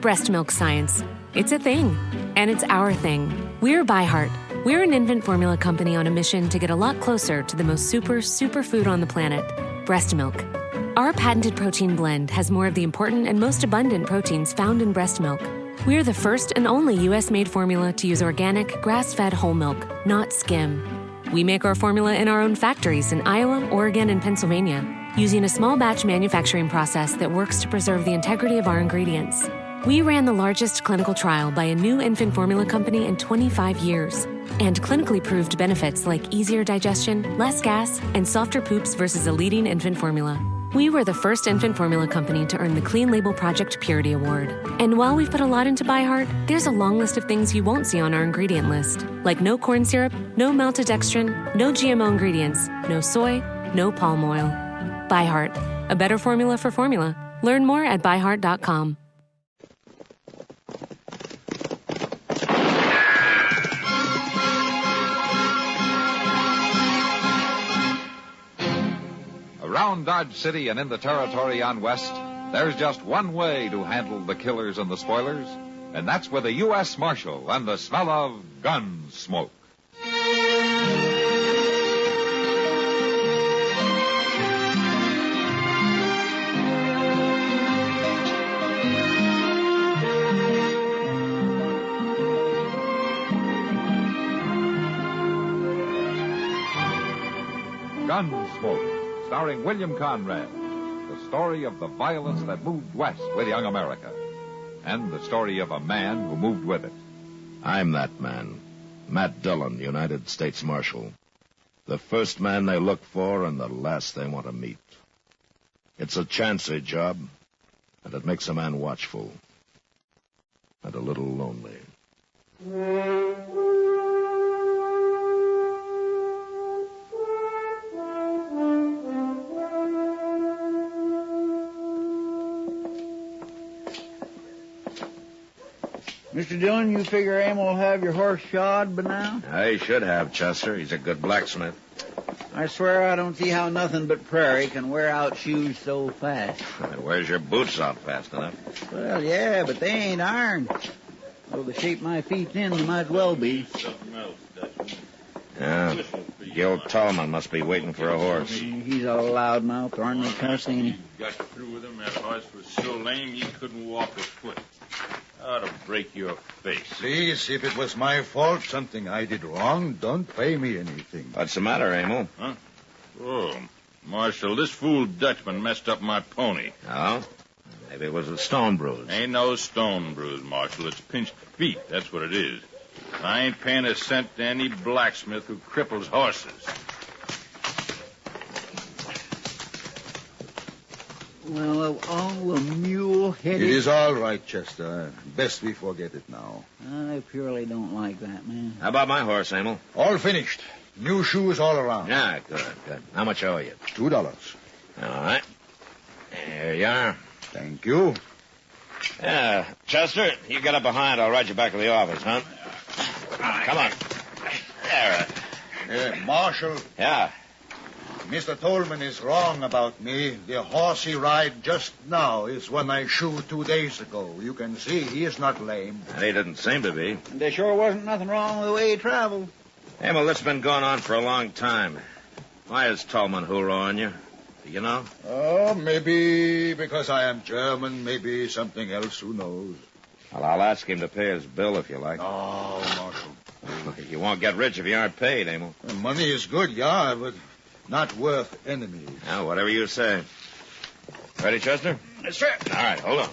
Breast milk science. It's a thing. And it's our thing. We're ByHeart. We're an infant formula company on a mission to get a lot closer to the most super food on the planet, breast milk. Our patented protein blend has more of the important and most abundant proteins found in breast milk. We're the first and only U.S.-made formula to use organic, grass-fed whole milk, not skim. We make our formula in our own factories in Iowa, Oregon, and Pennsylvania, using a small batch manufacturing process that works to preserve the integrity of our ingredients. We ran the largest clinical trial by a new infant formula company in 25 years and clinically proved benefits like easier digestion, less gas, and softer poops versus a leading infant formula. We were the first infant formula company to earn the Clean Label Project Purity Award. And while we've put a lot into ByHeart, there's a long list of things you won't see on our ingredient list, like no corn syrup, no maltodextrin, no GMO ingredients, no soy, no palm oil. ByHeart, a better formula for formula. Learn more at byheart.com. Around Dodge City and in the territory on West, there's just one way to handle the killers and the spoilers, and that's with a U.S. Marshal and the smell of Gunsmoke. Gunsmoke, starring William Conrad, the story of the violence that moved west with young America, and the story of a man who moved with it. I'm that man, Matt Dillon, United States Marshal. The first man they look for and the last they want to meet. It's a chancy job, and it makes a man watchful and a little lonely. Mr. Dillon, you figure Aim will have your horse shod by now? I should have, Chester. He's a good blacksmith. I swear I don't see how nothing but prairie can wear out shoes so fast. It wears your boots out fast enough. Well, yeah, but they ain't ironed. Though the shape my feet's in, they might well be. Yeah, Gil Tallman must be waiting for a horse. He's a loudmouth, Arnold Cuss, ain't he? Got through with him. That horse was so lame he couldn't walk a foot. Ought to break your face. Please, if it was my fault, something I did wrong, don't pay me anything. What's the matter, Emil? Huh? Oh, Marshal, this fool Dutchman messed up my pony. Oh? Maybe it was a stone bruise. Ain't no stone bruise, Marshal. It's pinched feet. That's what it is. I ain't paying a cent to any blacksmith who cripples horses. Well, of all the mule-headed... It is all right, Chester. Best we forget it now. I purely don't like that, man. How about my horse, Emil? All finished. New shoes all around. Yeah, good. How much owe you? $2. All right. Here you are. Thank you. Yeah, Chester, you get up behind. I'll ride you back to the office, huh? Come on. There. Marshal. Yeah. Mr. Tolman is wrong about me. The horse he ride just now is one I shoot 2 days ago. You can see he is not lame. And he didn't seem to be. And there sure wasn't nothing wrong with the way he traveled. Emil, this has been going on for a long time. Why is Tolman hoorahing you? Do you know? Oh, maybe because I am German, maybe something else, who knows. Well, I'll ask him to pay his bill if you like. Oh, Marshal. You won't get rich if you aren't paid, Emil. Money is good, yeah, but not worth enemies. Now, whatever you say. Ready, Chester? Yes, sir. All right, hold on.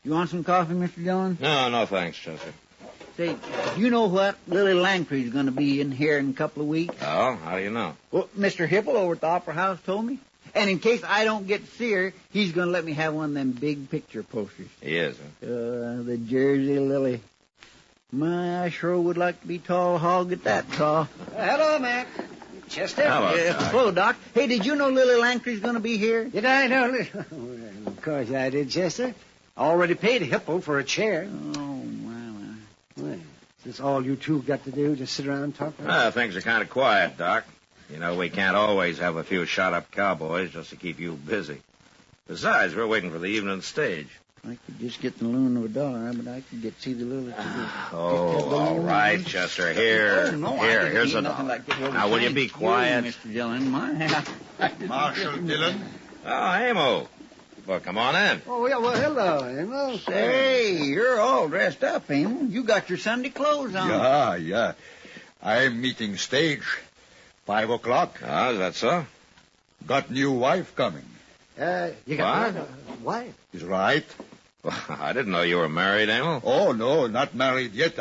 You want some coffee, Mr. Dillon? No, thanks, Chester. Say, you know what Lily Langtry's going to be in here in a couple of weeks? Oh, how do you know? Well, Mr. Hipple over at the Opera House told me. And in case I don't get to see her, he's going to let me have one of them big picture posters. He is, huh? The Jersey Lily. My, I sure would like to be tall hog at that tall. Hello, Mac. Chester. Hello, Doc. Hey, did you know Lily Langtry's going to be here? Did I know? Well, of course I did, Chester. Already paid Hipple for a chair. Oh, well. Well, is this all you two got to do? Just sit around and talk? Things are kind of quiet, Doc. You know, we can't always have a few shot-up cowboys just to keep you busy. Besides, we're waiting for the evening stage. I could just get the loan of $1, but I could see the Lily. All right, Chester. Here. Here's a dollar. Now, will you be quiet? Mr. Dillon, Marshal Dillon. Oh, Amo. Well, come on in. Oh, yeah, well, hello, Emil. Hey, you're all dressed up, Emil. You got your Sunday clothes on. Yeah. I'm meeting stage. 5 o'clock. Oh, is that so? Got new wife coming. You got a wife? Is right. Well, I didn't know you were married, Emil. Oh, no, not married yet.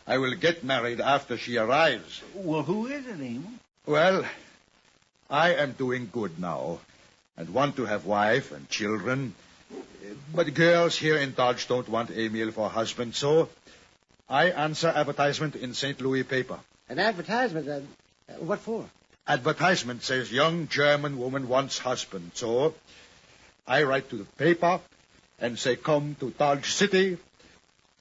I will get married after she arrives. Well, who is it, Emil? Well, I am doing good now and want to have wife and children. But girls here in Dodge don't want Emil for husband, so I answer advertisement in St. Louis paper. An advertisement? What for? Advertisement says young German woman wants husband, so I write to the paper and say come to Dodge City,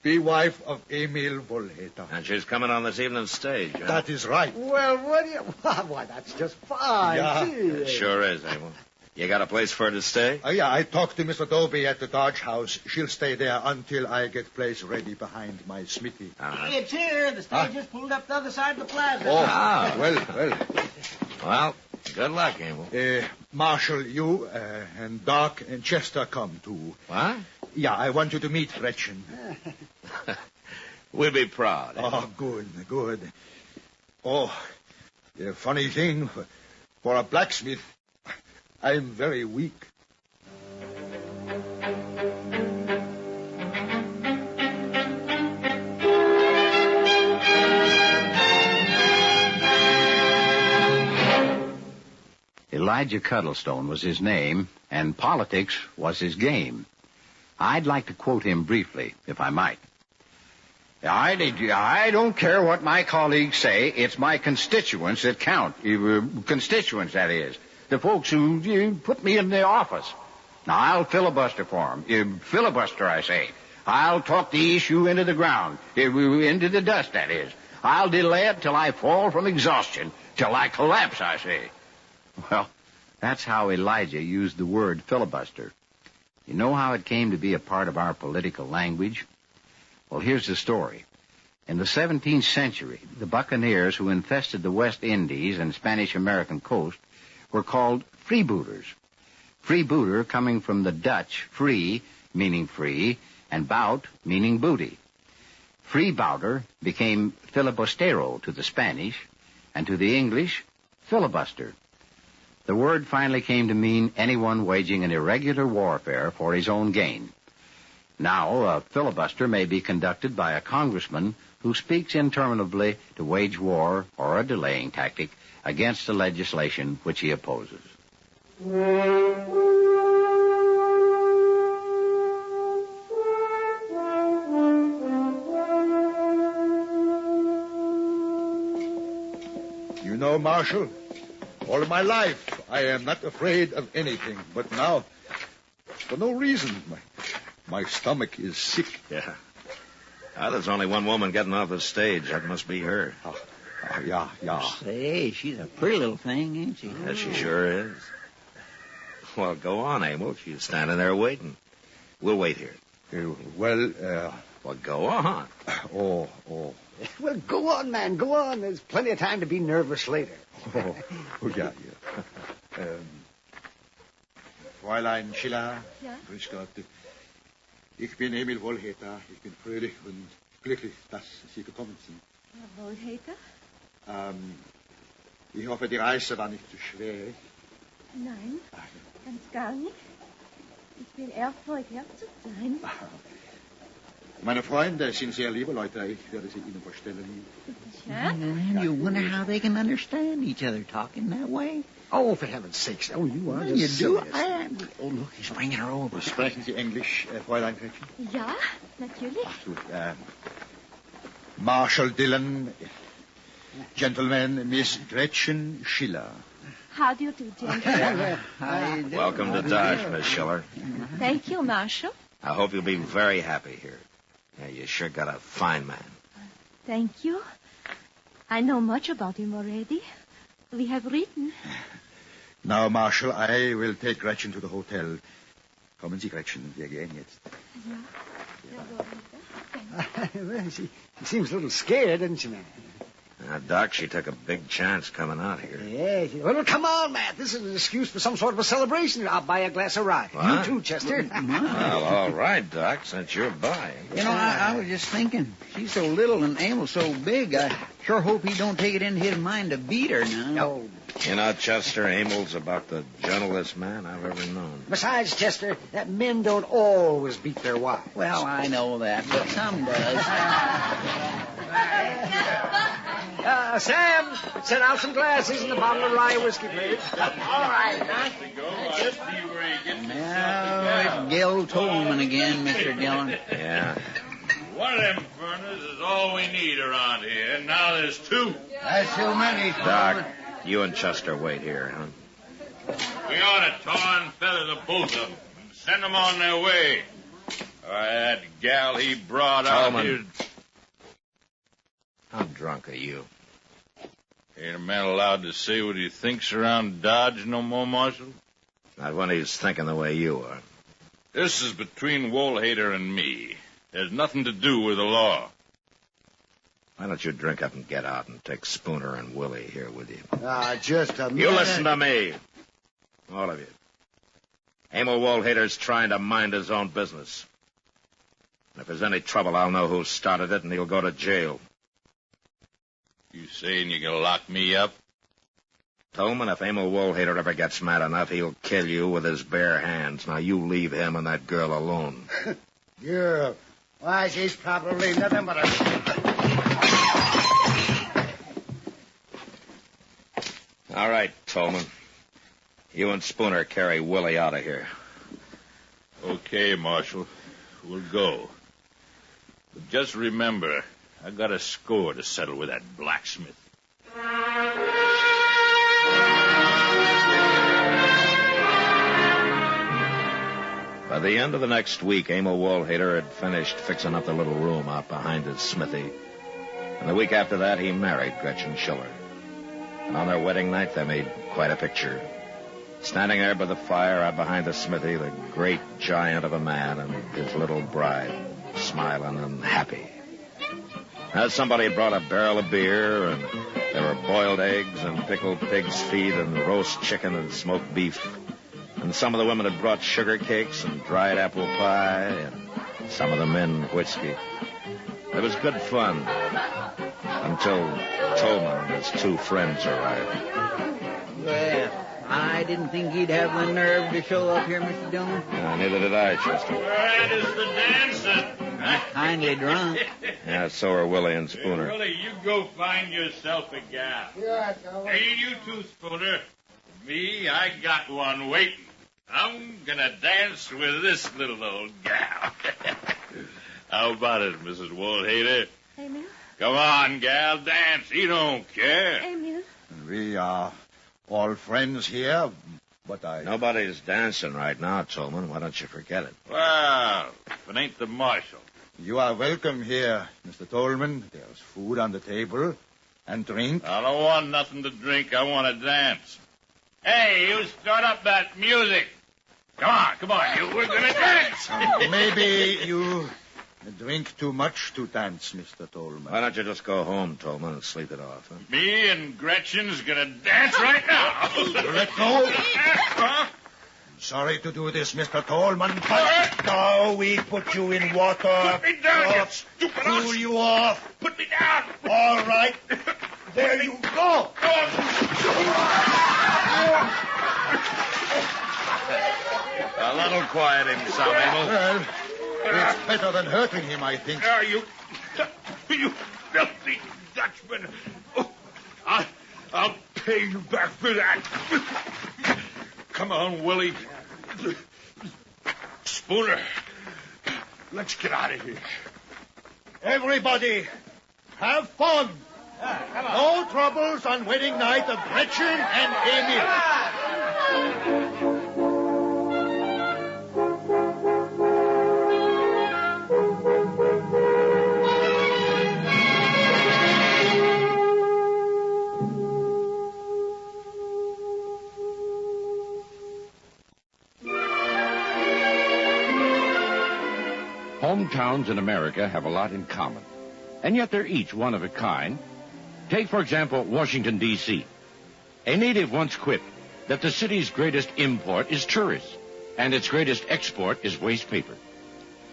be wife of Emil Volheta. And she's coming on this evening's stage, huh? That is right. Well, what do you... Why, that's just fine. Yeah. It sure is, Emil. You got a place for her to stay? Yeah, I talked to Miss Adobe at the Dodge House. She'll stay there until I get place ready behind my smithy. It's here. The stage is pulled up the other side of the plaza. Well, good luck, Emil. Marshal, you and Doc and Chester come too. What? Yeah, I want you to meet Gretchen. We'll be proud. Oh, good. Oh, the funny thing, for a blacksmith, I'm very weak. Elijah Cuddlestone was his name, and politics was his game. I'd like to quote him briefly, if I might. I don't care what my colleagues say. It's my constituents that count. Constituents, that is. The folks who put me in the office. Now, I'll filibuster for them. Filibuster, I say. I'll talk the issue into the ground. Into the dust, that is. I'll delay it till I fall from exhaustion. Till I collapse, I say. Well, that's how Elijah used the word filibuster. You know how it came to be a part of our political language? Well, here's the story. In the 17th century, the buccaneers who infested the West Indies and Spanish-American coast were called freebooters. Freebooter coming from the Dutch free, meaning free, and bout, meaning booty. Freebouter became filibustero to the Spanish, and to the English, filibuster. The word finally came to mean anyone waging an irregular warfare for his own gain. Now, a filibuster may be conducted by a congressman who speaks interminably to wage war or a delaying tactic against the legislation which he opposes. You know, Marshal, all my life I am not afraid of anything, but now, for no reason, my stomach is sick. Yeah. There's only one woman getting off the stage. That must be her. Yeah. Say, she's a pretty little thing, ain't she? Yes, she sure is. Well, go on, Emil. She's standing there waiting. We'll wait here. Well, go on. Oh. Well, go on, man, go on. There's plenty of time to be nervous later. Yeah. Fräulein Schiller. Ja? Grüß Gott. Ich bin Emil Volheta. Ich bin fröhlich und glücklich, dass Sie gekommen sind. Herr Volheta? Ich hoffe, die Reise war nicht zu schwer. Nein, ganz gar nicht. Ich bin erfreut, hier zu sein. Meine Freunde sind sehr liebe Leute. Ich werde sie Ihnen vorstellen. Ja? You wonder how they can understand each other talking that way? Oh, for heaven's sakes. Oh, you are You the do? silliest. Oh, look, he's bringing her over. Sprechen Sie Englisch, Fräulein Gretchen? Ja, natürlich. Ach, gut. Marshal Dillon, Gentlemen, Miss Gretchen Schiller. How do you do, gentlemen? Welcome to Dodge, Miss Schiller. Thank you, Marshal. I hope you'll be very happy here. Yeah, you sure got a fine man. Thank you. I know much about him already. We have written. Now, Marshal, I will take Gretchen to the hotel. Kommen Sie, Gretchen. Wir gehen jetzt. Well, she seems a little scared, doesn't she, man? Doc, she took a big chance coming out here. Yeah. Well, come on, Matt. This is an excuse for some sort of a celebration. I'll buy a glass of rye. What? You too, Chester. Well, all right, Doc, since you're buying. You know, I was just thinking, she's so little and Emil's so big, I sure hope he don't take it into his mind to beat her now. No. You know, Chester, Emil's about the gentlest man I've ever known. Besides, Chester, that men don't always beat their wives. Well, I know that, but some does. Sam, set out some glasses and a bottle of rye whiskey, please. All right, Just see where he gets Now, it's Gil Tolman again, Mr. Dillon. Yeah. One of them burners is all we need around here, and now there's two. That's too many, Doc, you and Chester wait here, huh? We ought to tar and feather the both of them and send them on their way. That gal he brought out Tolman. here... How drunk are you? Ain't a man allowed to say what he thinks around Dodge no more, Marshal? Not when he's thinking the way you are. This is between Woolhater and me. There's nothing to do with the law. Why don't you drink up and get out and take Spooner and Willie here with you? Just a minute. You listen to me. All of you. Emil Woolhater's trying to mind his own business. And if there's any trouble, I'll know who started it, and he'll go to jail. You saying you can lock me up? Tolman, if Emil Woolhater ever gets mad enough, he'll kill you with his bare hands. Now, you leave him and that girl alone. Girl. Why, she's probably nothing but a... All right, Tolman. You and Spooner carry Willie out of here. Okay, Marshal. We'll go. But just remember, I got a score to settle with that blacksmith. By the end of the next week, Emil Woolhater had finished fixing up the little room out behind his smithy. And the week after that, he married Gretchen Schiller. And on their wedding night, they made quite a picture. Standing there by the fire out behind the smithy, the great giant of a man and his little bride, smiling and happy. Now, somebody brought a barrel of beer, and there were boiled eggs and pickled pig's feet and roast chicken and smoked beef. And some of the women had brought sugar cakes and dried apple pie, and some of the men whiskey. It was good fun until Tolman and his two friends arrived. Well, I didn't think he'd have the nerve to show up here, Mr. Dillon. Neither did I, Chester. Where is the dancing? Kindly drunk. Yeah, so are Willie and Spooner. Willie, you go find yourself a gal. Hey, you two, Spooner. Me, I got one waiting. I'm gonna dance with this little old gal. How about it, Mrs. Woolhater? Emil? Come on, gal, dance. He don't care. Emil? We are all friends here, but Nobody's dancing right now, Tolman. Why don't you forget it? Well, if it ain't the marshal. You are welcome here, Mr. Tolman. There's food on the table and drink. I don't want nothing to drink. I want to dance. Hey, you start up that music. Come on, you. We're going to dance. Maybe you drink too much to dance, Mr. Tolman. Why don't you just go home, Tolman, and sleep it off, huh? Me and Gretchen's going to dance right now. Let go. Sorry to do this, Mr. Tolman, but now we put you in water. Put me down, you stupid Cool you off. Put me down. All right. There you go. Well, that'll quiet him some, Emil. Well, it's better than hurting him, I think. You filthy Dutchman. Oh, I'll pay you back for that. Come on, Willie. Spooner, let's get out of here. Everybody, have fun. No troubles on wedding night of Gretchen and Emil. Hometowns in America have a lot in common, and yet they're each one of a kind. Take, for example, Washington, D.C. A native once quipped that the city's greatest import is tourists, and its greatest export is waste paper.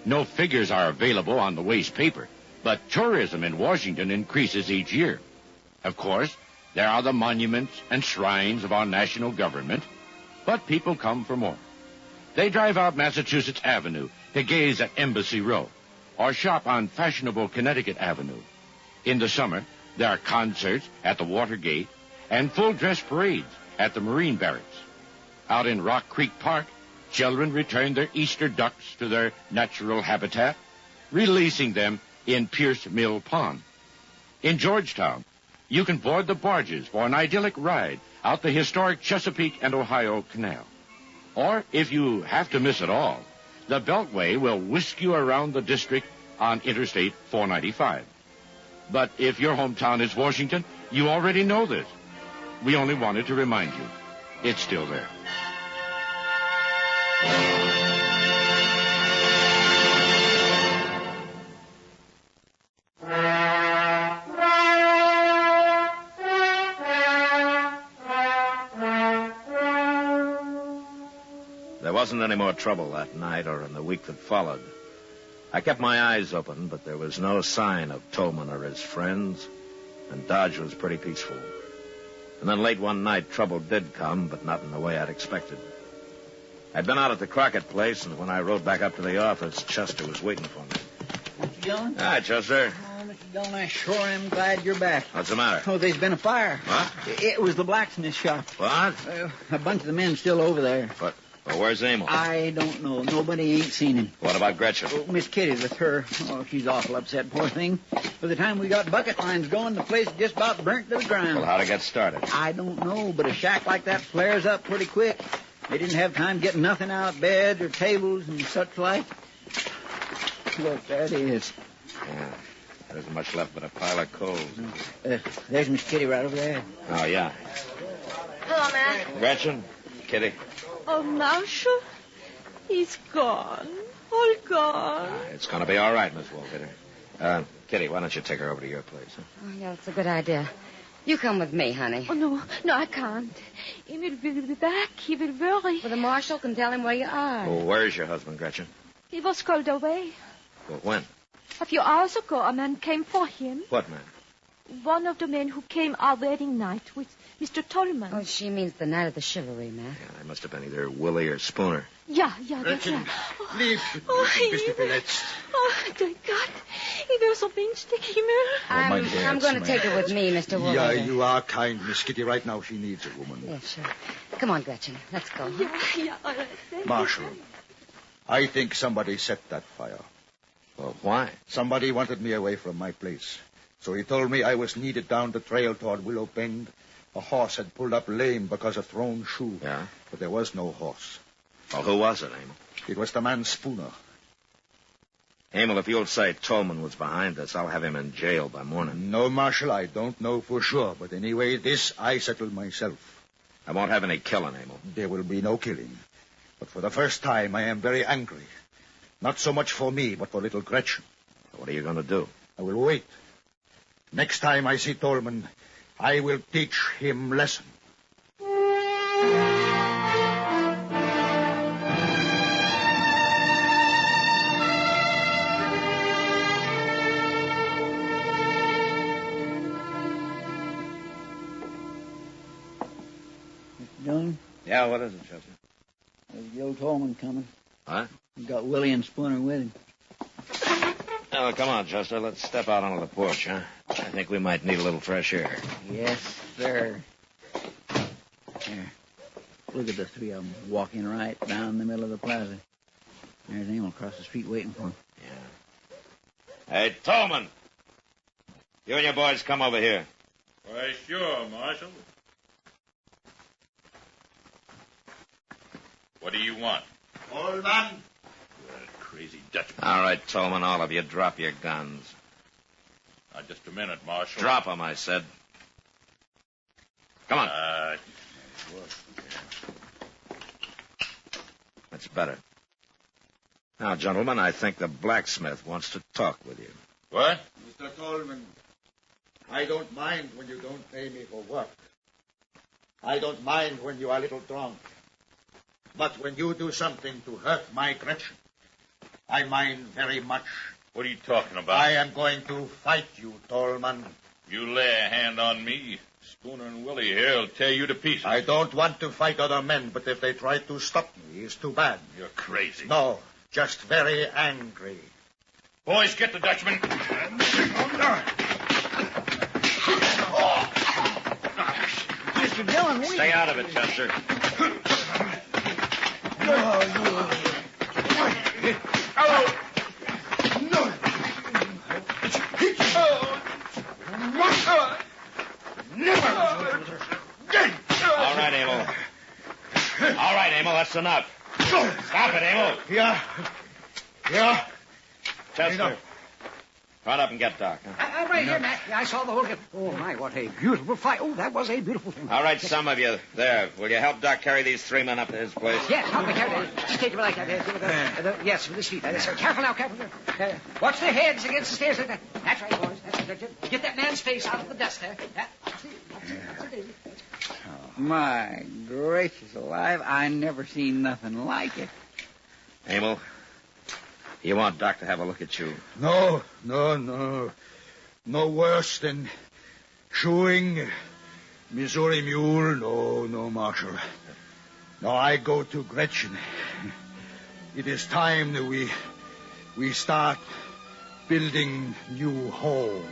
No figures are available on the waste paper, but tourism in Washington increases each year. Of course, there are the monuments and shrines of our national government, but people come for more. They drive out Massachusetts Avenue to gaze at Embassy Row, or shop on fashionable Connecticut Avenue. In the summer, there are concerts at the Watergate and full-dress parades at the Marine Barracks. Out in Rock Creek Park, children return their Easter ducks to their natural habitat, releasing them in Pierce Mill Pond. In Georgetown, you can board the barges for an idyllic ride out the historic Chesapeake and Ohio Canal. Or, if you have to miss it all, the Beltway will whisk you around the district on Interstate 495. But if your hometown is Washington, you already know this. We only wanted to remind you. It's still there. There wasn't any more trouble that night or in the week that followed. I kept my eyes open, but there was no sign of Tolman or his friends, and Dodge was pretty peaceful. And then late one night, trouble did come, but not in the way I'd expected. I'd been out at the Crockett place, and when I rode back up to the office, Chester was waiting for me. Mr. Dillon? Hi, Chester. Oh, Mr. Dillon, I sure am glad you're back. What's the matter? Oh, there's been a fire. What? It was the blacksmith shop. What? A bunch of the men still over there. But well, where's Emil? I don't know. Nobody ain't seen him. What about Gretchen? Oh, Miss Kitty's with her. Oh, she's awful upset, poor thing. By the time we got bucket lines going, the place just about burnt to the ground. Well, how'd it get started? I don't know, but a shack like that flares up pretty quick. They didn't have time getting nothing out, beds or tables and such like. Look, there it is. Yeah, there isn't much left but a pile of coals. There's Miss Kitty right over there. Oh, yeah. Hello, Matt. Gretchen? Kitty? Oh, Marshal, he's gone. All gone. It's going to be all right, Miss Wolfetter. Kitty, why don't you take her over to your place? Huh? Oh, yeah, that's a good idea. You come with me, honey. Oh, no, I can't. Emil will be back. He will worry. Well, the marshal can tell him where you are. Well, where's your husband, Gretchen? He was called away. Well, when? A few hours ago, a man came for him. What man? One of the men who came our wedding night with Mr. Tolman. Oh, she means the night of the chivalry, Matt. Yeah, they must have been either Willie or Spooner. Yeah, that's right. Leave, Mr. Phillips. Oh, thank God. He was so pinchtig, Emil. I'm going to take her with me, Mr. Wolfetter. Yeah, you are kind, Miss Kitty. Right now she needs a woman. Yeah, sure. Come on, Gretchen. Let's go. Yeah, all right. Marshal, I think somebody set that fire. Well, why? Somebody wanted me away from my place. So he told me I was needed down the trail toward Willow Bend. A horse had pulled up lame because of thrown shoe. Yeah? But there was no horse. Well, who was it, Emil? It was the man Spooner. Emil, if you'll say Tolman was behind this, I'll have him in jail by morning. No, Marshal, I don't know for sure. But anyway, this I settled myself. I won't have any killing, Emil. There will be no killing. But for the first time, I am very angry. Not so much for me, but for little Gretchen. What are you going to do? I will wait. Next time I see Tolman, I will teach him lesson. Mr. Dillon, Yeah, what is it, Chester? there's Gil Tolman coming. What? He's got Willie and Spooner with him. Oh, come on, Chester. Let's step out onto the porch, huh? I think we might need a little fresh air. Yes, sir. Here, look at the three of them walking right down the middle of the plaza. There's Emil across the street waiting for him. Yeah. Hey, Tolman! You and your boys come over here. Why, sure, Marshal. What do you want? Old man. That crazy Dutchman. All right, Tolman, all of you, drop your guns. Now, just a minute, Marshal. Drop them, I said. Come on. That's better. Now, gentlemen, I think the blacksmith wants to talk with you. What? Mr. Tolman, I don't mind when you don't pay me for work. I don't mind when you are a little drunk. But when you do something to hurt my Gretchen, I mind very much. What are you talking about? I am going to fight you, Tolman. You lay a hand on me, Spooner and Willie here will tear you to pieces. I don't want to fight other men, but if they try to stop me, it's too bad. You're crazy. No, just very angry. Boys, get the Dutchman. Mr. Dillon, Stay out of it, Chester. All right, Emil. All right, Emil, that's enough. Stop it, Emil. Yeah. Chester, run up and get Doc. Huh? I'm right here, Matt. I saw the whole game. Oh, my, what a beautiful fight. Oh, that was a beautiful thing. All right, some of you. There. Will you help Doc carry these 3 men up to his place? Yes, help me carry it. Just take it like that. Yes, with his feet. Careful now, careful. Watch their heads against the stairs. That's right, boys. That's right. Get that man's face out of the dust there. That's it. My gracious alive, I never seen nothing like it. Emil, you want Doc to have a look at you? No. No worse than chewing Missouri mule. No, Marshal. No, I go to Gretchen. It is time that we start building new home.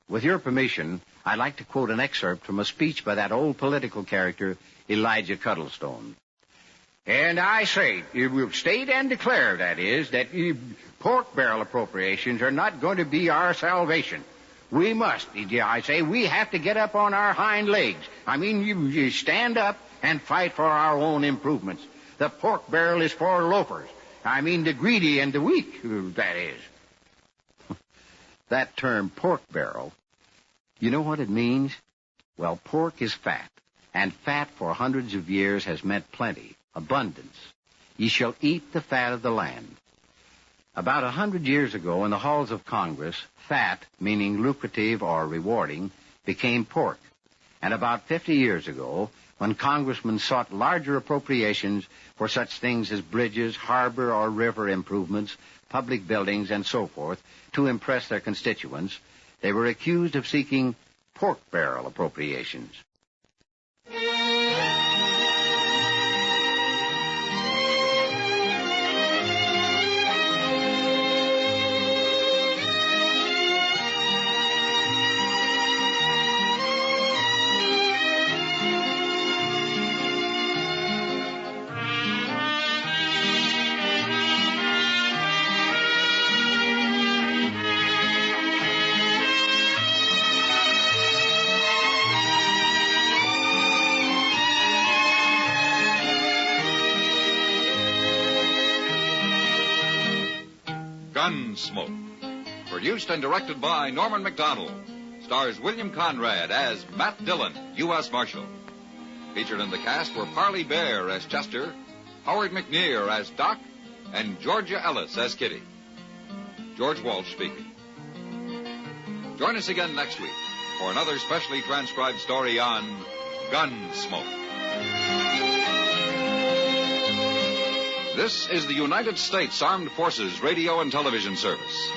With your permission, I'd like to quote an excerpt from a speech by that old political character, Elijah Cuddlestone. And I say, we've stated and declared, that is, that pork barrel appropriations are not going to be our salvation. We must, I say, we have to get up on our hind legs. I mean, you stand up and fight for our own improvements. The pork barrel is for loafers. I mean, the greedy and the weak, that is. That term, pork barrel, you know what it means? Well, pork is fat, and fat for hundreds of years has meant plenty, abundance. Ye shall eat the fat of the land. About 100 years ago, in the halls of Congress, fat, meaning lucrative or rewarding, became pork. And about 50 years ago, when congressmen sought larger appropriations for such things as bridges, harbor or river improvements, public buildings, and so forth, to impress their constituents, they were accused of seeking pork barrel appropriations. Gunsmoke. Produced and directed by Norman Macdonnell. Stars William Conrad as Matt Dillon, U.S. Marshal. Featured in the cast were Parley Bear as Chester, Howard McNear as Doc, and Georgia Ellis as Kitty. George Walsh speaking. Join us again next week for another specially transcribed story on Gunsmoke. This is the United States Armed Forces Radio and Television Service.